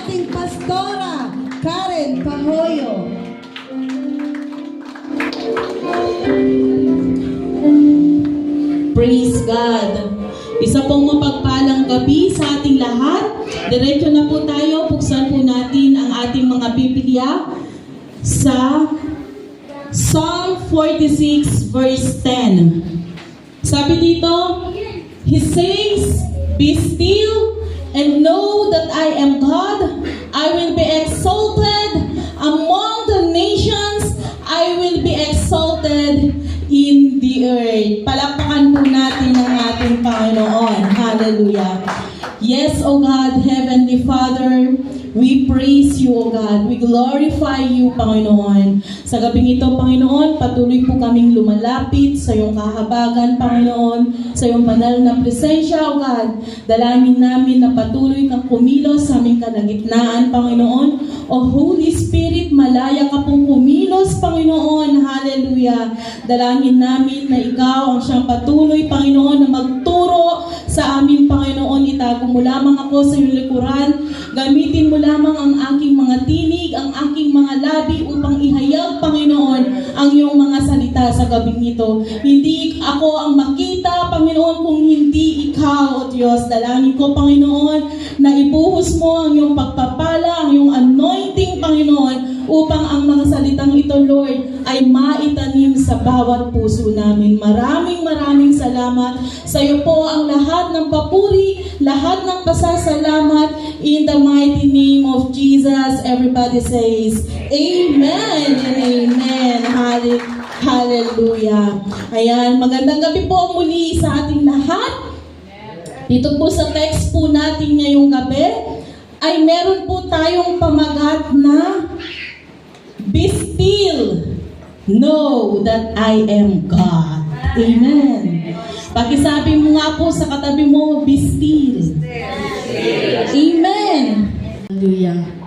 ating pastora, Karen Pahoyo. Praise God! Isa pong mapagpalang gabi sa ating lahat. Diretso na po tayo. Buksan po natin ang ating mga Biblia sa Psalm 46 verse 10. Sabi dito, He says, "Be still and know that I am God. I will be exalted among the nations. I will be exalted in the earth." Palakpakan po natin ang ating Panginoon. Hallelujah. Yes, O God, Heavenly Father, we praise you, O God. We glorify you, Panginoon. Sa gabing ito, Panginoon, patuloy po kaming lumalapit sa iyong kahabagan, Panginoon, sa iyong banal na presensya, O God. Dalangin namin na patuloy kang kumilos sa aming kalagitnaan, Panginoon. O Holy Spirit, malaya ka pong kumilos, Panginoon. Hallelujah. Dalangin namin na ikaw ang siyang patuloy, Panginoon, na magturo sa amin, Panginoon. Itago mo lamang ako sa iyong likuran. Gamitin mo lamang ang aking mga tinig, ang aking mga labi upang ihayag, Panginoon, ang iyong mga salita sa gabing ito. Hindi ako ang makita, Panginoon, kung hindi ikaw, O Diyos. Dalangin ko, Panginoon, na ibuhos mo ang iyong pagpapala, ang iyong anointing, Panginoon, upang ang mga salitang ito, Lord, ay maitanim sa bawat puso namin. Maraming salamat. Sa iyo po ang lahat ng papuri, lahat ng pasasalamat, in the mighty name of Jesus. Everybody says, Amen and Amen. Hallelujah. Ayan, magandang gabi po muli sa ating lahat. Dito po sa text po natin ngayong gabi, ay meron po tayong pamagat na Be still, know that I am God. Amen. Pakisabi mo nga po sa katabi mo, be still. Amen. Hallelujah.